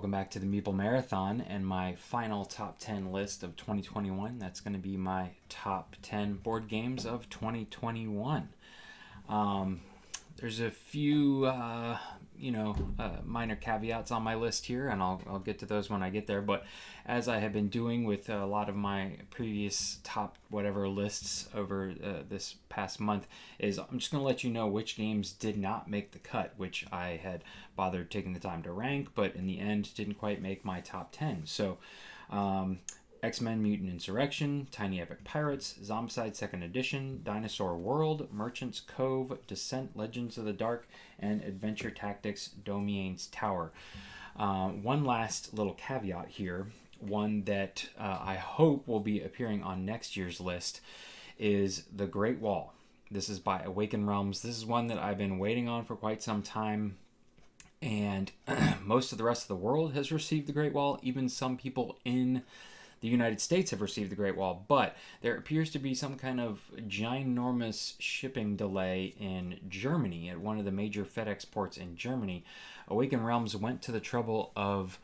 welcome back to the Meeple Marathon and my final top 10 list of 2021. That's going to be my top 10 board games of 2021. There's a few, minor caveats on my list here, and I'll get to those when I get there. But as I have been doing with a lot of my previous top whatever lists over this past month, is I'm just going to let you know which games did not make the cut, which I had bothered taking the time to rank, but in the end didn't quite make my top 10. So, X-Men Mutant Insurrection, Tiny Epic Pirates, Zombicide 2nd Edition, Dinosaur World, Merchant's Cove, Descent Legends of the Dark, and Adventure Tactics Domien's Tower. One last little caveat here, one that I hope will be appearing on next year's list, is The Great Wall. This is by Awaken Realms. This is one that I've been waiting on for quite some time, and most of the rest of the world has received The Great Wall. Even some people in the United States have received the Great Wall, but there appears to be some kind of ginormous shipping delay in Germany at one of the major FedEx ports in Germany. Awaken Realms went to the trouble of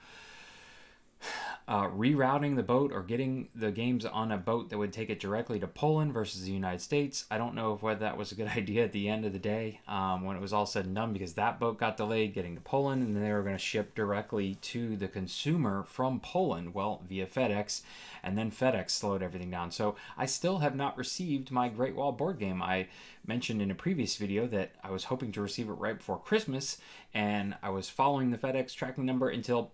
rerouting the boat or getting the games on a boat that would take it directly to Poland versus the United States. I don't know whether that was a good idea at the end of the day when it was all said and done, because that boat got delayed getting to Poland, and then they were going to ship directly to the consumer from Poland, via FedEx, and then FedEx slowed everything down. So I still have not received my Great Wall board game. I mentioned in a previous video that I was hoping to receive it right before Christmas, and I was following the FedEx tracking number until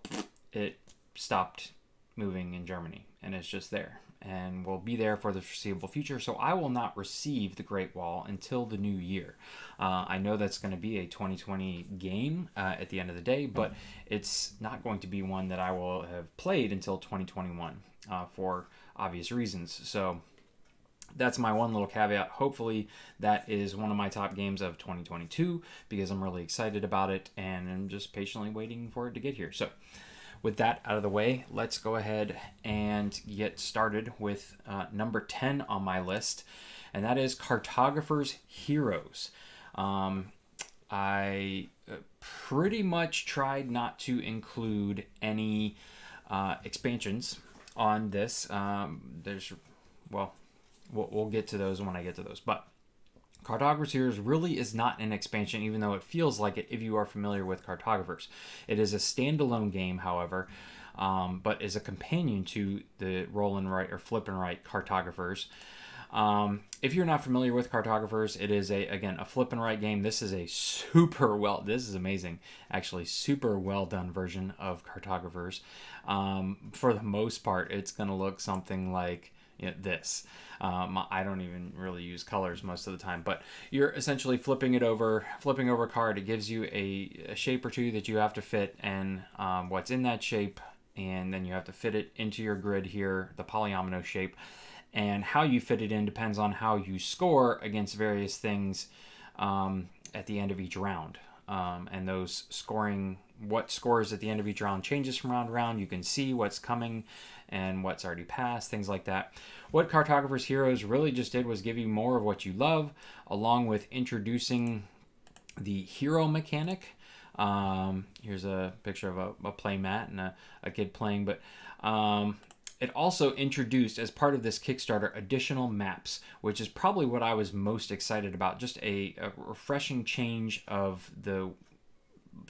it stopped moving in Germany, and it's just there and will be there for the foreseeable future. So I will not receive the Great Wall until the new year. I know that's going to be a 2020 game at the end of the day, but it's not going to be one that I will have played until 2021 for obvious reasons. So that's my one little caveat. Hopefully that is one of my top games of 2022, because I'm really excited about it and I'm just patiently waiting for it to get here. So with that out of the way, let's go ahead and get started with number 10 on my list, and that is Cartographer's Heroes. I pretty much tried not to include any expansions on this. We'll get to those when I get to those, but Cartographer's Heroes really is not an expansion, even though it feels like it if you are familiar with Cartographers. It is a standalone game, however, but is a companion to the roll and write or flip and write Cartographers. If you're not familiar with Cartographers, it is a flip and write game. This is this is amazing, actually, super well done version of Cartographers. For the most part, it's going to look something like this. I don't even really use colors most of the time, but you're essentially flipping over a card. It gives you a shape or two that you have to fit, and what's in that shape, and then you have to fit it into your grid here, the polyomino shape, and how you fit it in depends on how you score against various things at the end of each round. And those what scores at the end of each round changes from round to round. You can see what's coming and what's already passed, things like that. What Cartographer's Heroes really just did was give you more of what you love, along with introducing the hero mechanic. Here's a picture of a play mat and a kid playing, but it also introduced, as part of this Kickstarter, additional maps, which is probably what I was most excited about. Just a refreshing change of the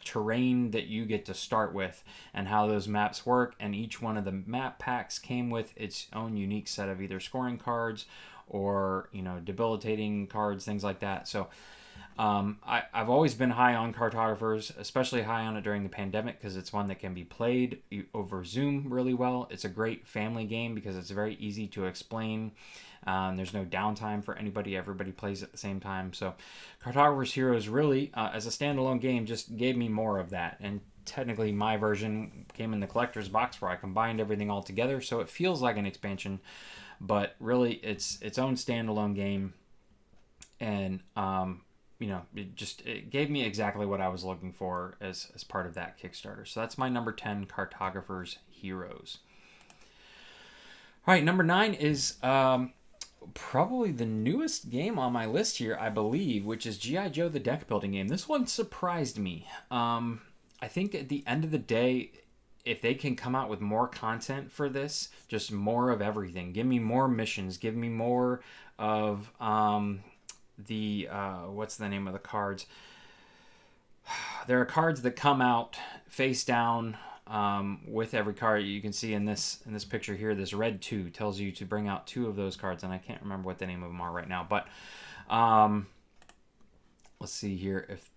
terrain that you get to start with and how those maps work, and each one of the map packs came with its own unique set of either scoring cards or debilitating cards, things like that. So I've always been high on Cartographers, especially high on it during the pandemic, because it's one that can be played over Zoom really well. It's a great family game because it's very easy to explain. There's no downtime for anybody. Everybody plays at the same time. So Cartographer's Heroes really, as a standalone game, just gave me more of that. And technically my version came in the collector's box where I combined everything all together. So it feels like an expansion, but really it's its own standalone game. And, it gave me exactly what I was looking for as part of that Kickstarter. So that's my number 10, Cartographer's Heroes. All right, number 9 is probably the newest game on my list here, I believe, which is G.I. Joe the deck building game. This one surprised me. I think at the end of the day, if they can come out with more content for this, just more of everything. Give me more missions. Give me more of the what's the name of the cards? There are cards that come out face down with every card. You can see in this picture here, this red 2 tells you to bring out 2 of those cards, and I can't remember what the name of them are right now. But let's see here if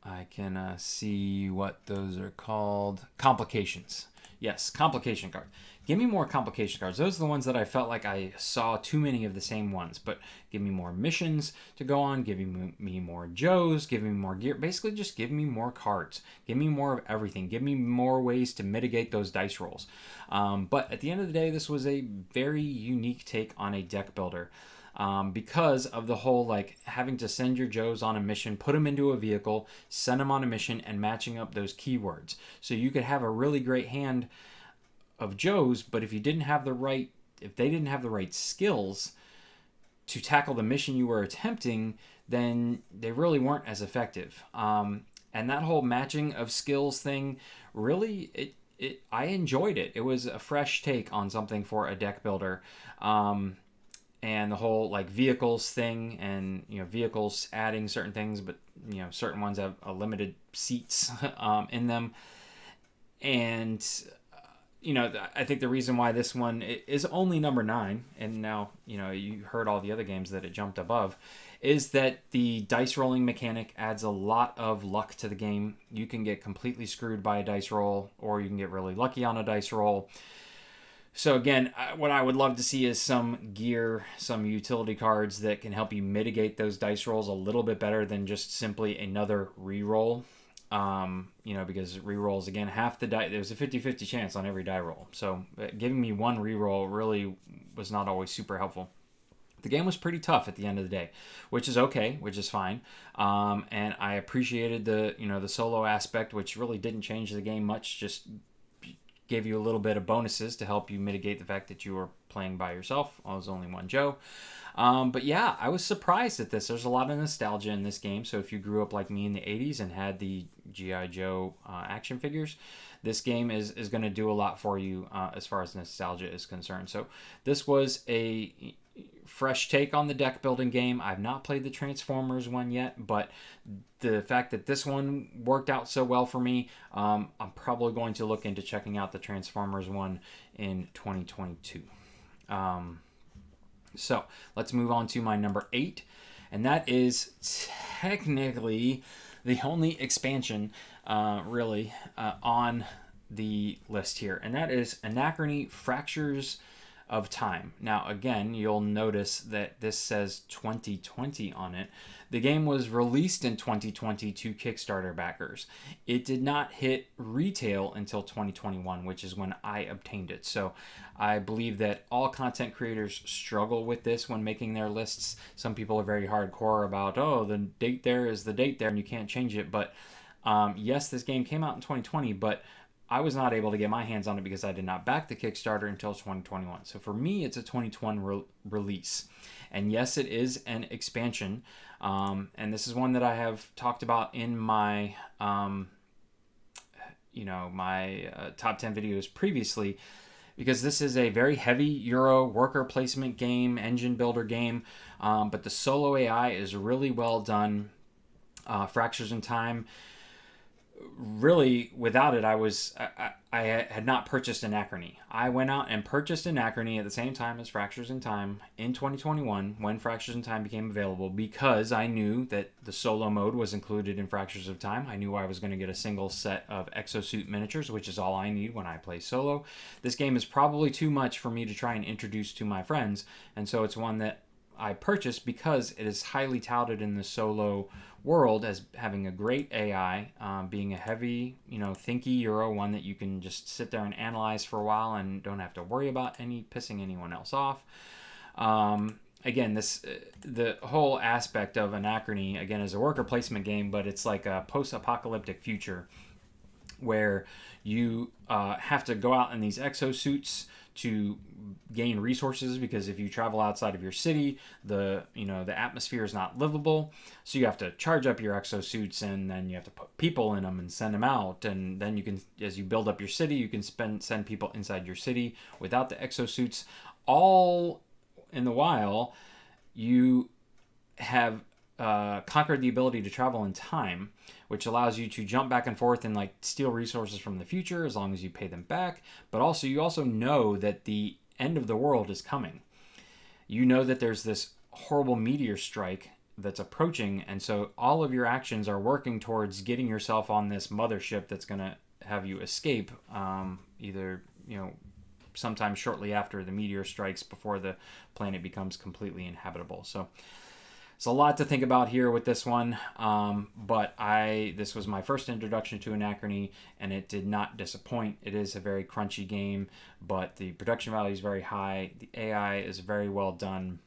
I can see what those are called. Complications. Yes, complication cards. Give me more complication cards. Those are the ones that I felt like I saw too many of the same ones. But give me more missions to go on. Give me more Joes. Give me more gear. Basically, just give me more cards. Give me more of everything. Give me more ways to mitigate those dice rolls. But at the end of the day, this was a very unique take on a deck builder. Because of the whole like having to send your Joes on a mission, put them into a vehicle, send them on a mission, and matching up those keywords. So you could have a really great hand of Joes, but if they didn't have the right skills to tackle the mission you were attempting, then they really weren't as effective. And that whole matching of skills thing, really, I enjoyed it. It was a fresh take on something for a deck builder. And the whole like vehicles thing, and vehicles adding certain things, but certain ones have a limited seats in them. And I think the reason why this one is only number 9, and now you heard all the other games that it jumped above, is that the dice rolling mechanic adds a lot of luck to the game. You can get completely screwed by a dice roll, or you can get really lucky on a dice roll. So again, what I would love to see is some gear, some utility cards that can help you mitigate those dice rolls a little bit better than just simply another reroll. Because rerolls, again, half the die, there's a 50-50 chance on every die roll. So giving me one reroll really was not always super helpful. The game was pretty tough at the end of the day, which is okay, which is fine. And I appreciated the solo aspect, which really didn't change the game much, just gave you a little bit of bonuses to help you mitigate the fact that you were playing by yourself. I was only one Joe. But yeah, I was surprised at this. There's a lot of nostalgia in this game. So if you grew up like me in the 80s and had the G.I. Joe action figures, this game is going to do a lot for you as far as nostalgia is concerned. So this was a fresh take on the deck building game. I've not played the Transformers one yet, but the fact that this one worked out so well for me, I'm probably going to look into checking out the Transformers one in 2022. So let's move on to my number 8, and that is technically the only expansion really on the list here, and that is Anachrony Fractures of Time. Now again, you'll notice that this says 2020 on it. The game was released in 2020 to Kickstarter backers. It did not hit retail until 2021, which is when I obtained it. So I believe that all content creators struggle with this when making their lists. Some people are very hardcore about, oh, the date there is the date there and you can't change it. But yes, this game came out in 2020, but I was not able to get my hands on it because I did not back the Kickstarter until 2021. So for me, it's a 2021 release. And yes, it is an expansion. And this is one that I have talked about in my, my top 10 videos previously, because this is a very heavy Euro worker placement game, engine builder game. But the solo AI is really well done. Fractures in Time, really, without it, I had not purchased Anachrony. I went out and purchased Anachrony at the same time as Fractures in Time in 2021 when Fractures in Time became available, because I knew that the solo mode was included in Fractures of Time. I knew I was going to get a single set of exosuit miniatures, which is all I need when I play solo. This game is probably too much for me to try and introduce to my friends, and so it's one that I purchased because it is highly touted in the solo world as having a great AI, being a heavy, thinky Euro, one that you can just sit there and analyze for a while and don't have to worry about pissing anyone else off. Again, the whole aspect of Anachrony, again, is a worker placement game, but it's like a post-apocalyptic future. where you have to go out in these exosuits to gain resources, because if you travel outside of your city, the atmosphere is not livable, so you have to charge up your exosuits, and then you have to put people in them and send them out, and then you can, as you build up your city, you can send people inside your city without the exosuits. All in the while, you have conquered the ability to travel in time, which allows you to jump back and forth and like steal resources from the future as long as you pay them back. But also, you also know that the end of the world is coming. You know that there's this horrible meteor strike that's approaching, and so all of your actions are working towards getting yourself on this mothership that's going to have you escape, either sometime shortly after the meteor strikes, before the planet becomes completely inhabitable. So it's a lot to think about here with this one, but this was my first introduction to Anachrony, and it did not disappoint. It is a very crunchy game, but the production value is very high. The AI is very well done,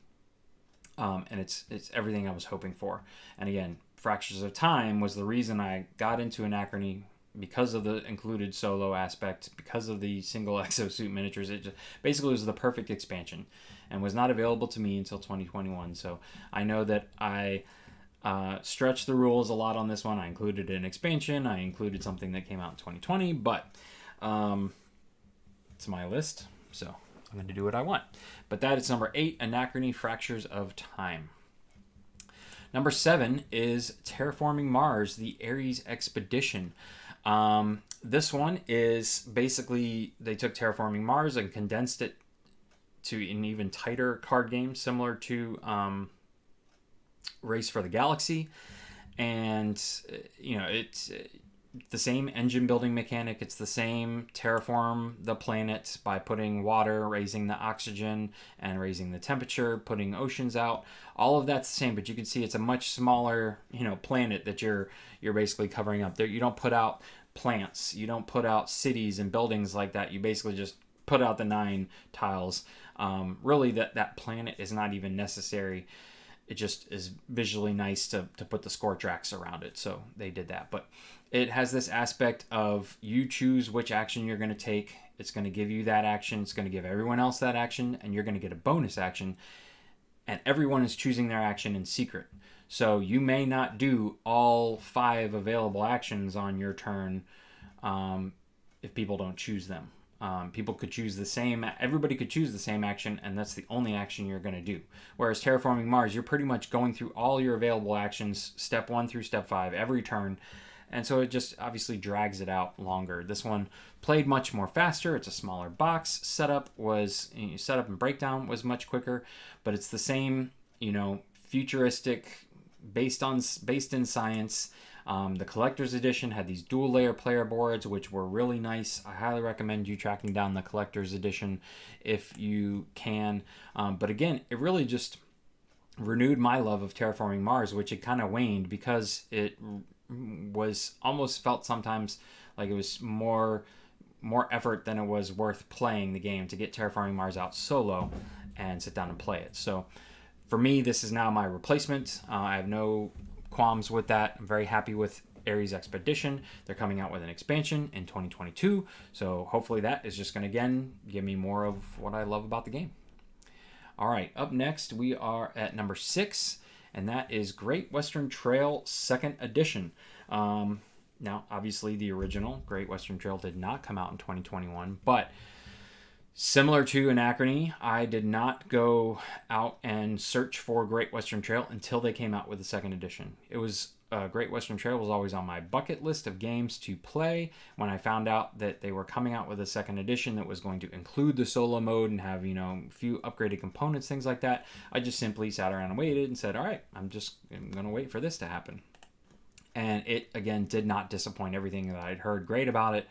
and it's everything I was hoping for. And again, Fractures of Time was the reason I got into Anachrony, because of the included solo aspect, because of the single exosuit miniatures. It just basically was the perfect expansion, and was not available to me until 2021. So I know that I stretched the rules a lot on this one. I included an expansion. I included something that came out in 2020, but it's my list, so I'm going to do what I want. But that is number 8, Anachrony Fractures of Time. Number 7 is Terraforming Mars, the Ares Expedition. This one is basically, they took Terraforming Mars and condensed it to an even tighter card game, similar to Race for the Galaxy. And, it's the same engine building mechanic. It's the same terraform the planet by putting water, raising the oxygen, and raising the temperature, putting oceans out. All of that's the same, but you can see it's a much smaller, planet that you're basically covering up. There, you don't put out plants, you don't put out cities and buildings like that. You basically just put out the 9 tiles. Really, that planet is not even necessary. It just is visually nice to put the score tracks around it, so they did that. But it has this aspect of you choose which action you're going to take. It's going to give you that action. It's going to give everyone else that action, and you're going to get a bonus action. And everyone is choosing their action in secret. So you may not do all 5 available actions on your turn if people don't choose them. People could choose the same, everybody could choose the same action, and that's the only action you're going to do. Whereas Terraforming Mars, you're pretty much going through all your available actions, step 1 through step 5, every turn. And so it just obviously drags it out longer. This one played much more faster. It's a smaller box. Setup and breakdown was much quicker, but it's the same, futuristic, based in science. The collector's edition had these dual layer player boards, which were really nice. I highly recommend you tracking down the collector's edition if you can. But again, it really just renewed my love of Terraforming Mars, which had kind of waned because it was almost felt sometimes like it was more effort than it was worth playing the game to get Terraforming Mars out solo and sit down and play it. So for me, this is now my replacement. I have no qualms with that. I'm very happy with Ares Expedition. They're coming out with an expansion in 2022, so hopefully that is just going to again give me more of what I love about the game. All right, up next we are at number 6, and that is Great Western Trail 2nd Edition. Now, obviously, the original Great Western Trail did not come out in 2021, but similar to Anachrony, I did not go out and search for Great Western Trail until they came out with the 2nd edition. It was Great Western Trail was always on my bucket list of games to play. When I found out that they were coming out with a 2nd edition that was going to include the solo mode and have, a few upgraded components, things like that, I just simply sat around and waited and said, all right, I'm going to wait for this to happen. And it, again, did not disappoint. Everything that I'd heard great about it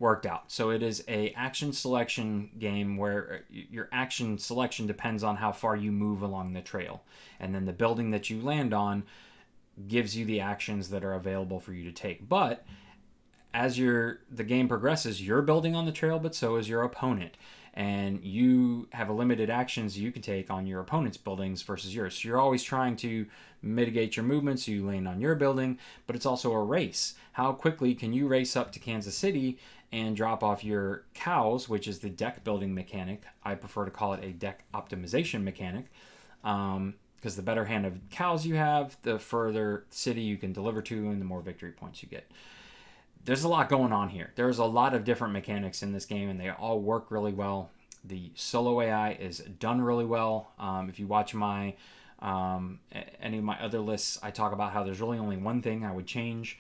worked out. So it is a action selection game where your action selection depends on how far you move along the trail. And then the building that you land on gives you the actions that are available for you to take. But as the game progresses, you're building on the trail, but so is your opponent. And you have a limited actions you can take on your opponent's buildings versus yours. So you're always trying to mitigate your movements, so you land on your building, but it's also a race. How quickly can you race up to Kansas City and drop off your cows, which is the deck building mechanic. I prefer to call it a deck optimization mechanic, because the better hand of cows you have, the further city you can deliver to and the more victory points you get. There's a lot going on here. There's a lot of different mechanics in this game, and they all work really well. The solo AI is done really well. If you watch any of my other lists, I talk about how there's really only one thing I would change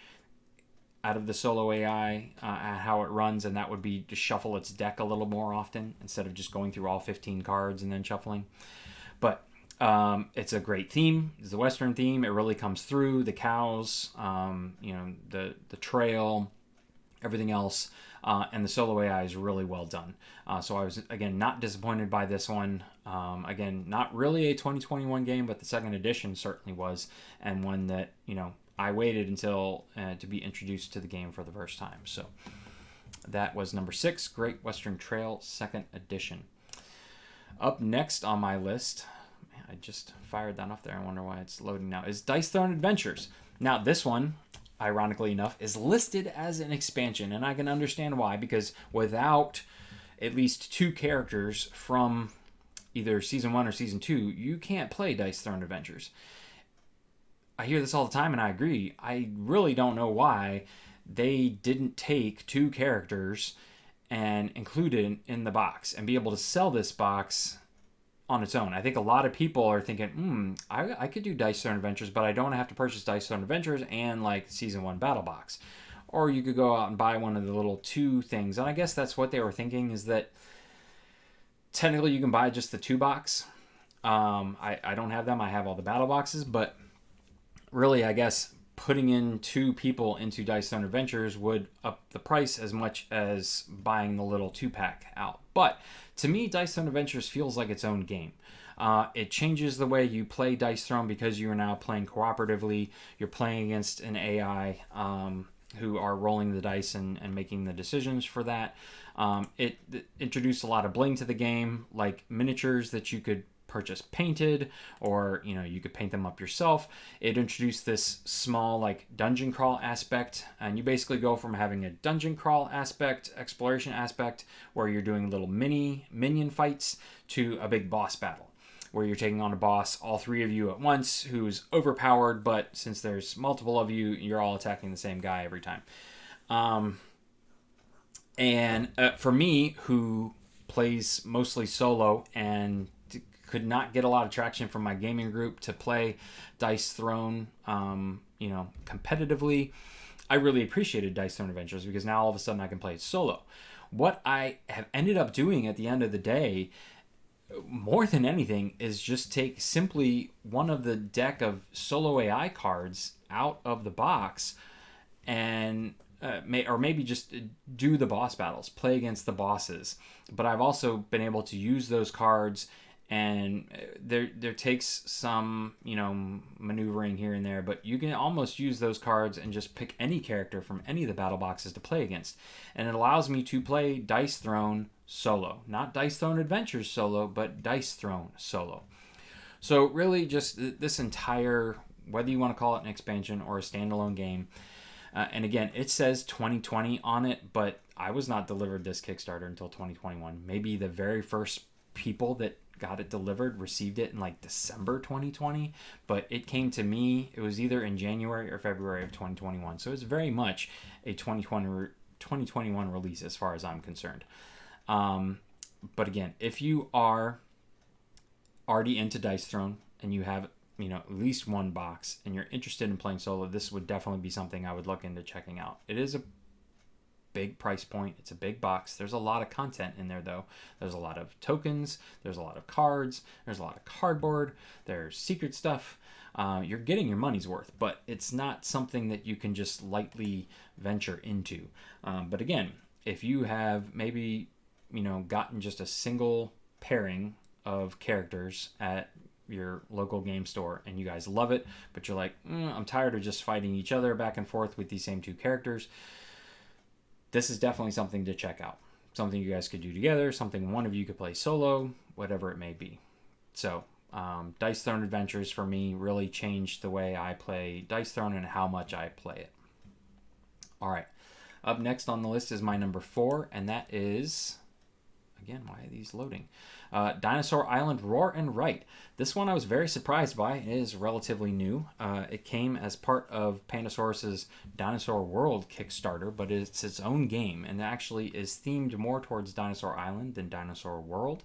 out of the solo AI, how it runs, and that would be to shuffle its deck a little more often instead of just going through all 15 cards and then shuffling. But it's a great theme. It's a Western theme. It really comes through. The cows, the trail, everything else, and the solo AI is really well done. So I was, again, not disappointed by this one. Again, not really a 2021 game, but the second edition certainly was, and one that, I waited until to be introduced to the game for the first time. So that was number 6, Great Western Trail 2nd Edition. Up next on my list, I just fired that off there. I wonder why it's loading now, is Dice Throne Adventures. Now, this one, ironically enough, is listed as an expansion, and I can understand why, because without at least 2 characters from either Season 1 or Season 2, you can't play Dice Throne Adventures. I hear this all the time, and I agree. I really don't know why they didn't take 2 characters and include it in the box and be able to sell this box on its own. I think a lot of people are thinking, I could do Dice Throne Adventures, but I don't have to purchase Dice Throne Adventures and like Season 1 Battle Box. Or you could go out and buy one of the little 2 things. And I guess that's what they were thinking, is that technically you can buy just the 2 box. I don't have them. I have all the battle boxes, but really, I guess putting in 2 people into Dice Throne Adventures would up the price as much as buying the little 2-pack out. But to me, Dice Throne Adventures feels like its own game. It changes the way you play Dice Throne because you are now playing cooperatively. You're playing against an AI who are rolling the dice and making the decisions for that. It introduced a lot of bling to the game, like miniatures that you could purchase painted, or you could paint them up yourself. It introduced this small like dungeon crawl aspect, and you basically go from having a dungeon crawl aspect, exploration aspect, where you're doing little mini minion fights, to a big boss battle where you're taking on a boss, all 3 of you at once, who's overpowered, but since there's multiple of you, you're all attacking the same guy every time. And for me, who plays mostly solo and could not get a lot of traction from my gaming group to play Dice Throne, competitively, I really appreciated Dice Throne Adventures, because now all of a sudden I can play it solo. What I have ended up doing at the end of the day, more than anything, is just take simply one of the deck of solo AI cards out of the box and maybe just do the boss battles, play against the bosses. But I've also been able to use those cards, and there takes some maneuvering here and there, but you can almost use those cards and just pick any character from any of the battle boxes to play against, and it allows me to play Dice Throne solo, not Dice Throne Adventures solo, but Dice Throne solo. So really, just this entire, whether you want to call it an expansion or a standalone game, and again, it says 2020 on it, but I was not delivered this Kickstarter until 2021. Maybe the very first people that got it delivered received it in like December 2020, but it came to me, it was either in January or February of 2021. So it's very much a 2021 release as far as I'm concerned. But again, if you are already into Dice Throne and you have at least 1 box and you're interested in playing solo, this would definitely be something I would look into checking out. It is a big price point. It's a big box. There's a lot of content in there, though. There's a lot of tokens. There's a lot of cards. There's a lot of cardboard. There's secret stuff. You're getting your money's worth, but it's not something that you can just lightly venture into. But again, if you have maybe gotten just a single pairing of characters at your local game store and you guys love it, but you're like, I'm tired of just fighting each other back and forth with these same 2 characters, this is definitely something to check out. Something you guys could do together, something one of you could play solo, whatever it may be. So, Dice Throne Adventures for me really changed the way I play Dice Throne and how much I play it. All right. Up next on the list is my number 4, and that is, again, why are these loading? Dinosaur Island Roar and Write. This one I was very surprised by. It is relatively new. It came as part of Pandasaurus's Dinosaur World Kickstarter, but it's its own game, and actually is themed more towards Dinosaur Island than Dinosaur World.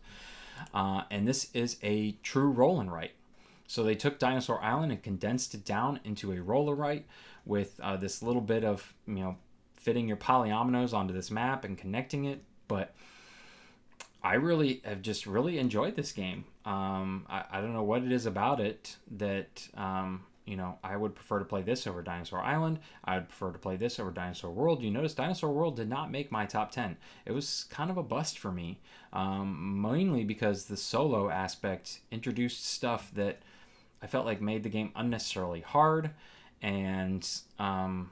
And this is a true roll and write. So they took Dinosaur Island and condensed it down into a roll and write with this little bit of, fitting your polyominoes onto this map and connecting it. But I really have just really enjoyed this game. I don't know what it is about it that, I would prefer to play this over Dinosaur Island. I would prefer to play this over Dinosaur World. You notice Dinosaur World did not make my top 10. It was kind of a bust for me, mainly because the solo aspect introduced stuff that I felt like made the game unnecessarily hard. And, I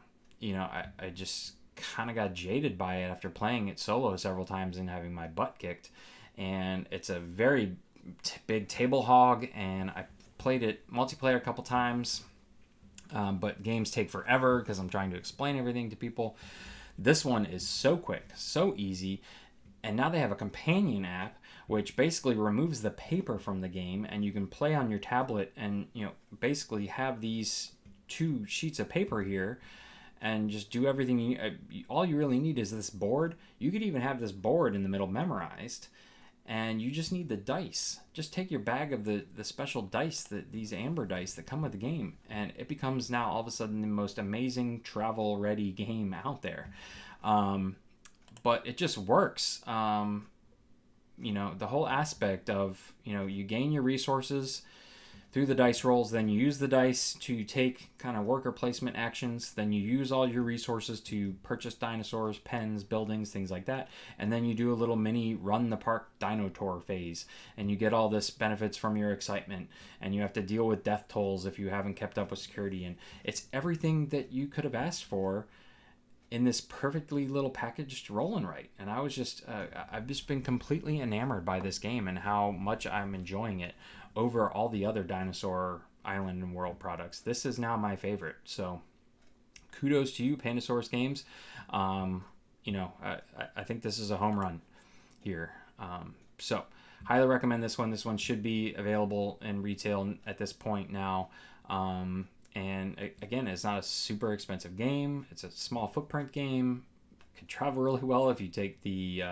just kind of got jaded by it after playing it solo several times and having my butt kicked. And it's a very big table hog, and I played it multiplayer a couple times, but games take forever because I'm trying to explain everything to people. This one is so quick, so easy, and now they have a companion app which basically removes the paper from the game, and you can play on your tablet and basically have these 2 sheets of paper here and just do everything. All you really need is this board. You could even have this board in the middle memorized, and you just need the dice. Just take your bag of the special dice, these amber dice that come with the game, and it becomes now all of a sudden the most amazing travel-ready game out there. But it just works. The whole aspect of, you gain your resources through the dice rolls, then you use the dice to take kind of worker placement actions, then you use all your resources to purchase dinosaurs, pens, buildings, things like that, and then you do a little mini run the park dino tour phase, and you get all this benefits from your excitement, and you have to deal with death tolls if you haven't kept up with security, and it's everything that you could have asked for in this perfectly little packaged roll and write. And I've just been completely enamored by this game and how much I'm enjoying it over all the other Dinosaur Island and World products. This is now my favorite. So kudos to you, Pandasaurus Games. I think this is a home run here. So highly recommend this one. This one should be available in retail at this point now. And again, it's not a super expensive game. It's a small footprint game. Could travel really well if you take the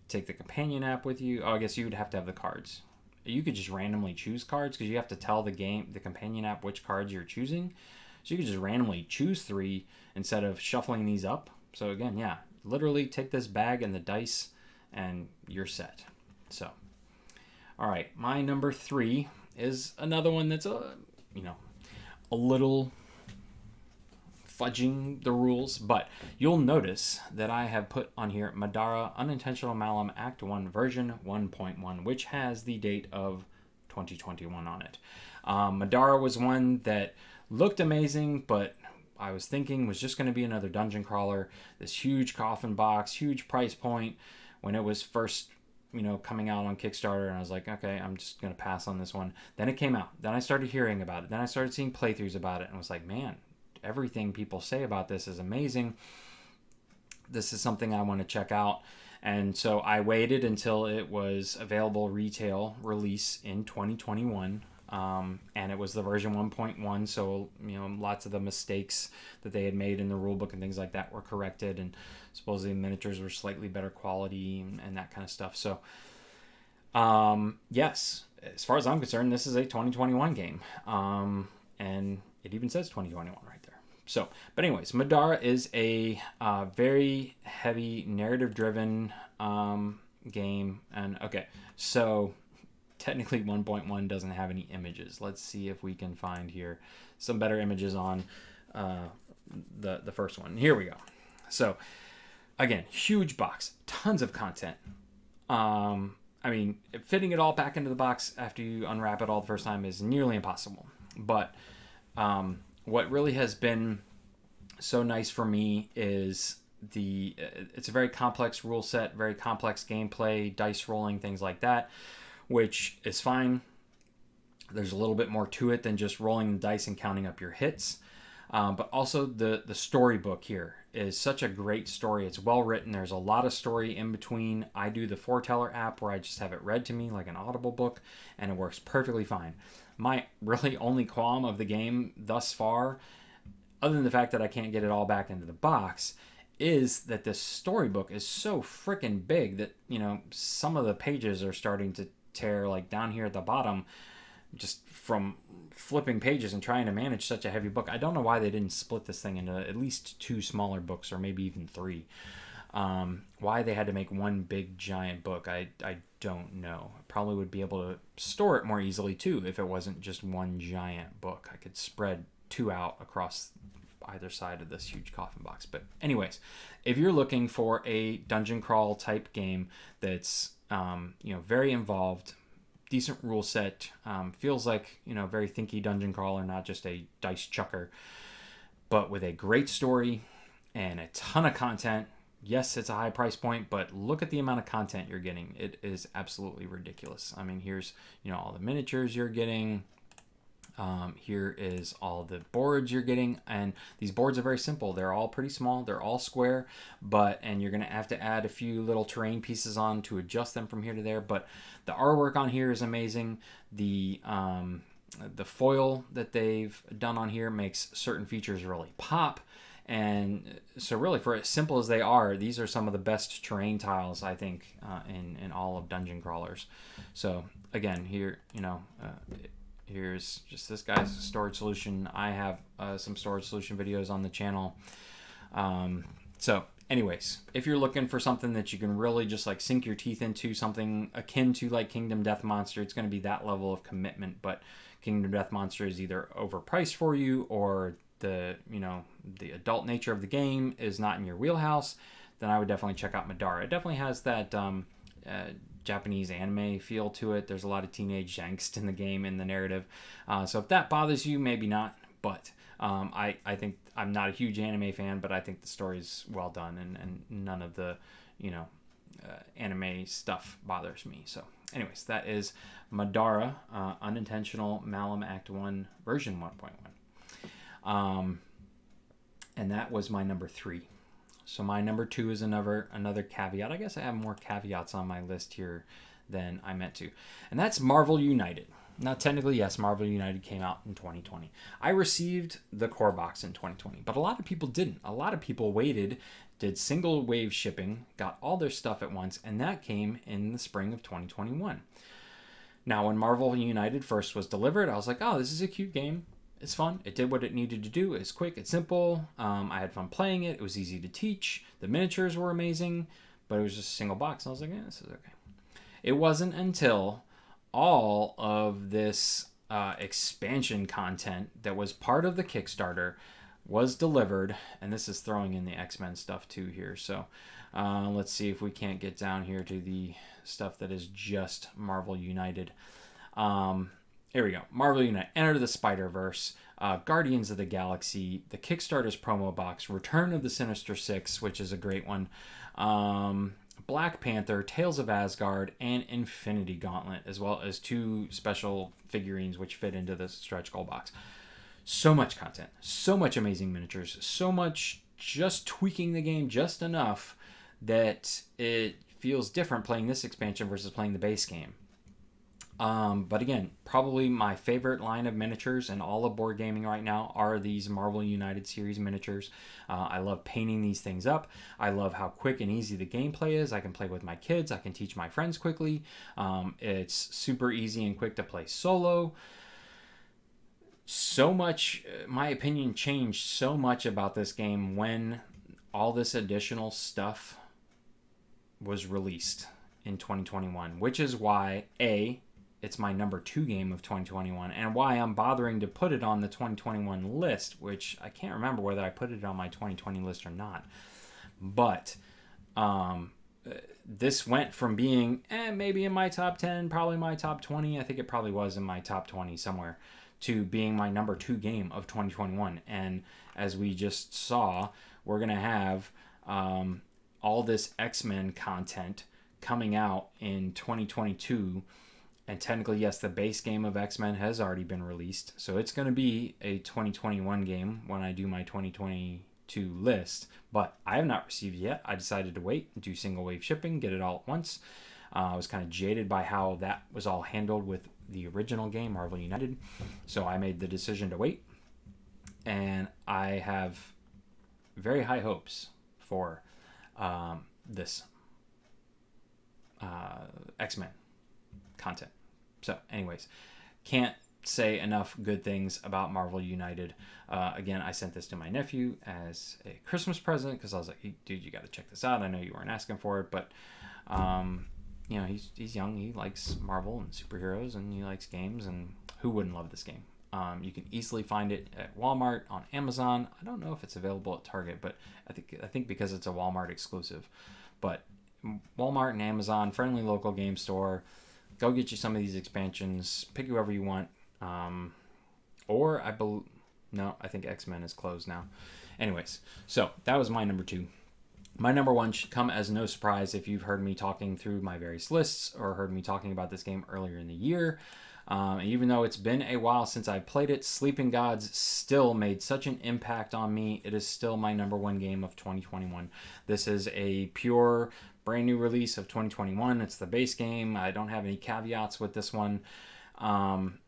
companion app with you. Oh, I guess you would have to have the cards. You could just randomly choose cards because you have to tell the companion app, which cards you're choosing. So you could just randomly choose 3 instead of shuffling these up. So again, yeah, literally take this bag and the dice and you're set. So, all right, my number 3 is another one that's a little fudging the rules, but you'll notice that I have put on here Madara Unintentional Malum Act 1 version 1.1, which has the date of 2021 on it. Madara was one that looked amazing, but I was thinking was just going to be another dungeon crawler, this huge coffin box, huge price point when it was first coming out on Kickstarter, and I was like, okay, I'm just going to pass on this one. Then it came out. Then I started hearing about it. Then I started seeing playthroughs about it, and I was like, man, everything people say about this is amazing. This is something I want to check out. And so I waited until it was available retail release in 2021. And it was the version 1.1, so lots of the mistakes that they had made in the rulebook and things like that were corrected, and supposedly the miniatures were slightly better quality and that kind of stuff. So yes, as far as I'm concerned, this is a 2021 game, and it even says 2021 right there. So, but anyways, Madara is a very heavy narrative driven game, and okay, so technically 1.1 doesn't have any images. Let's see if we can find here some better images on the first one. Here we go. So again, huge box, tons of content. Fitting it all back into the box after you unwrap it all the first time is nearly impossible. But what really has been so nice for me is it's a very complex rule set, very complex gameplay, dice rolling, things like that, which is fine. There's a little bit more to it than just rolling the dice and counting up your hits. But also the storybook here is such a great story. It's well written. There's a lot of story in between. I do the Foreteller app where I just have it read to me like an Audible book, and it works perfectly fine. My really only qualm of the game thus far, other than the fact that I can't get it all back into the box, is that this storybook is so freaking big that, some of the pages are starting to tear, like down here at the bottom, just from flipping pages and trying to manage such a heavy book. I don't know why they didn't split this thing into at least 2 smaller books, or maybe even 3. Why they had to make one big giant book, I don't know. I probably would be able to store it more easily too if it wasn't just one giant book. I could spread 2 out across either side of this huge coffin box. But anyways, if you're looking for a dungeon crawl type game that's very involved, decent rule set, feels like very thinky dungeon crawler, not just a dice chucker, but with a great story and a ton of content. Yes, it's a high price point, but look at the amount of content you're getting. It is absolutely ridiculous. I mean, here's all the miniatures you're getting. Here is all the boards you're getting, and these boards are very simple. They're all pretty small. They're all square, and you're going to have to add a few little terrain pieces on to adjust them from here to there. But the artwork on here is amazing. The foil that they've done on here makes certain features really pop. And so really, for as simple as they are, these are some of the best terrain tiles, I think, in all of dungeon crawlers. So again, here, here's just this guy's storage solution. I have some storage solution videos on the channel. So anyways, if you're looking for something that you can really just like sink your teeth into, something akin to like Kingdom Death Monster, it's going to be that level of commitment. But Kingdom Death Monster is either overpriced for you, or the adult nature of the game is not in your wheelhouse, then I would definitely check out Madara. It definitely has that Japanese anime feel to it. There's a lot of teenage angst in the game, in the narrative. So if that bothers you, maybe not. But I think I'm not a huge anime fan, but I think the story's well done, and none of the anime stuff bothers me. So anyways, that is Madara, Unintentional Malum Act 1 version 1.1. And that was my number 3. So my number 2 is another caveat. I guess I have more caveats on my list here than I meant to. And that's Marvel United. Now, technically, yes, Marvel United came out in 2020. I received the core box in 2020, but a lot of people didn't. A lot of people waited, did single wave shipping, got all their stuff at once, and that came in the spring of 2021. Now, when Marvel United first was delivered, I was like, oh, this is a cute game. It's fun. It did what it needed to do. It's quick. It's simple. I had fun playing it. It was easy to teach. The miniatures were amazing, but it was just a single box. I was like, yeah, this is okay. It wasn't until all of this expansion content that was part of the Kickstarter was delivered, and this is throwing in the X-Men stuff too here. So let's see if we can't get down here to the stuff that is just Marvel United. Here we go. Marvel United, Enter the Spider-Verse, Guardians of the Galaxy, the Kickstarter's promo box, Return of the Sinister Six, which is a great one, Black Panther, Tales of Asgard, and Infinity Gauntlet, as well as 2 special figurines which fit into this stretch goal box. So much content, so much amazing miniatures, so much just tweaking the game just enough that it feels different playing this expansion versus playing the base game. But again, probably my favorite line of miniatures in all of board gaming right now are these Marvel United series miniatures. I love painting these things up. I love how quick and easy the gameplay is. I can play with my kids. I can teach my friends quickly. It's super easy and quick to play solo. So much, my opinion changed so much about this game when all this additional stuff was released in 2021, which is why, it's my number 2 game of 2021, and why I'm bothering to put it on the 2021 list, which I can't remember whether I put it on my 2020 list or not. But this went from being maybe in my top 10, probably my top 20, I think it probably was in my top 20 somewhere, to being my number 2 game of 2021. And as we just saw, we're going to have all this X-Men content coming out in 2022. And technically, yes, the base game of X-Men has already been released. So it's going to be a 2021 game when I do my 2022 list. But I have not received it yet. I decided to wait, do single wave shipping, get it all at once. I was kind of jaded by how that was all handled with the original game, Marvel United. So I made the decision to wait. And I have very high hopes for this X-Men content. So anyways, can't say enough good things about Marvel United. Again, I sent this to my nephew as a Christmas present because I was like, hey, dude, you got to check this out. I know you weren't asking for it, but you know, he's young. He likes Marvel and superheroes, and he likes games, and who wouldn't love this game? You can easily find it at Walmart, on Amazon. I don't know if it's available at Target, but I think because it's a Walmart exclusive. But Walmart and Amazon, friendly local game store. Go get you some of these expansions. Pick whoever you want. Or I think X-Men is closed now. Anyways, so that was my number 2. My number 1 should come as no surprise if you've heard me talking through my various lists or heard me talking about this game earlier in the year. Even though it's been a while since I played it, Sleeping Gods still made such an impact on me. It is still my number 1 game of 2021. This is a pure brand new release of 2021. It's the base game. I don't have any caveats with this one. And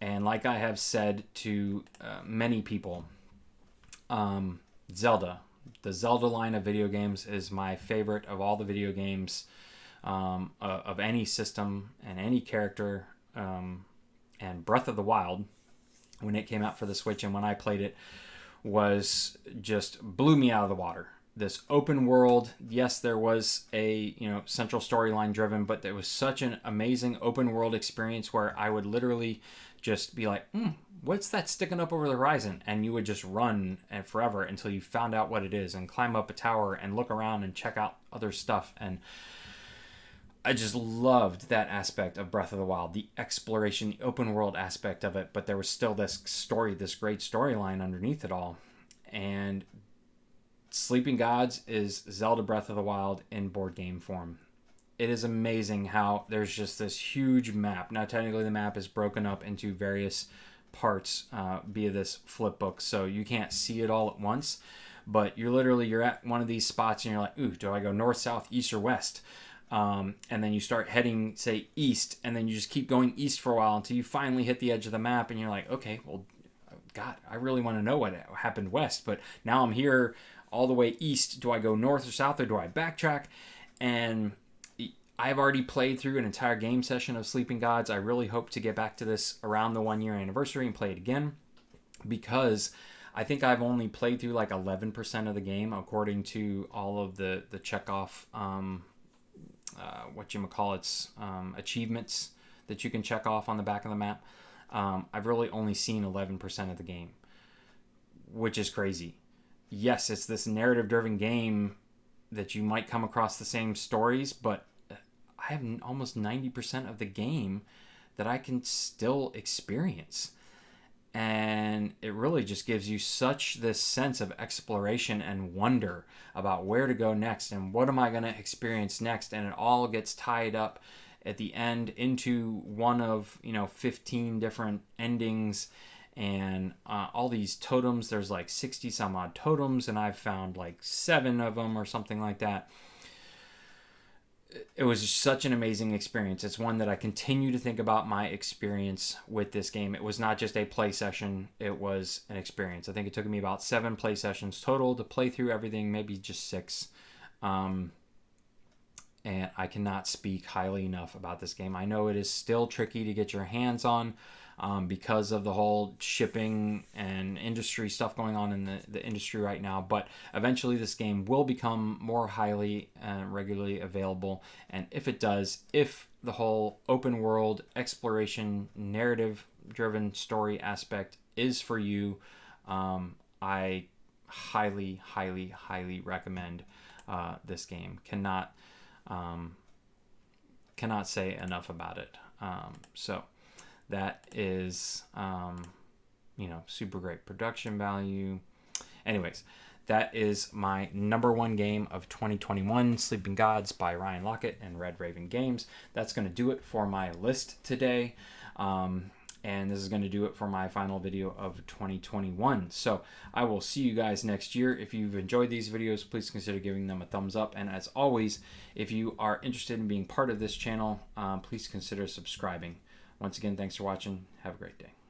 like I have said to many people, Zelda. The Zelda line of video games is my favorite of all the video games of any system and any character. And Breath of the Wild, when it came out for the Switch and when I played it, was just blew me out of the water. This open world, yes, there was a central storyline driven, but there was such an amazing open world experience where I would literally just be like, what's that sticking up over the horizon? And you would just run forever until you found out what it is and climb up a tower and look around and check out other stuff. And I just loved that aspect of Breath of the Wild, the exploration, the open world aspect of it, but there was still this story, this great storyline underneath it all. And Sleeping Gods is Zelda Breath of the Wild in board game form. It is amazing how there's just this huge map. Now, technically, the map is broken up into various parts via this flip book, so you can't see it all at once. But you're at one of these spots, and you're like, ooh, do I go north, south, east, or west? And then you start heading, say, east, and then you just keep going east for a while until you finally hit the edge of the map, and you're like, okay, well, God, I really want to know what happened west, but now I'm here all the way east. Do I go north or south, or do I backtrack? And I've already played through an entire game session of Sleeping Gods. I really hope to get back to this around the 1-year anniversary and play it again, because I think I've only played through like 11% of the game according to all of the checkoff achievements that you can check off on the back of the map. I've really only seen 11% of the game, which is crazy. Yes, it's this narrative-driven game that you might come across the same stories, but I have almost 90% of the game that I can still experience. And it really just gives you such this sense of exploration and wonder about where to go next and what am I going to experience next. And it all gets tied up at the end into one of 15 different endings, and all these totems. There's like 60 some odd totems, and I've found like 7 of them or something like that. It was such an amazing experience. It's one that I continue to think about my experience with this game. It was not just a play session, it was an experience. I think it took me about 7 play sessions total to play through everything, maybe just 6. And I cannot speak highly enough about this game. I know it is still tricky to get your hands on because of the whole shipping and industry stuff going on in the industry right now. But eventually this game will become more highly regularly available. And if it does, if the whole open world exploration, narrative-driven story aspect is for you, I highly, highly, highly recommend this game. Cannot say enough about it. So That is, you know, super great production value. Anyways, that is my #1 game of 2021, Sleeping Gods by Ryan Lockett and Red Raven Games. That's going to do it for my list today. And this is going to do it for my final video of 2021. So I will see you guys next year. If you've enjoyed these videos, please consider giving them a thumbs up. And as always, if you are interested in being part of this channel, please consider subscribing. Once again, thanks for watching. Have a great day.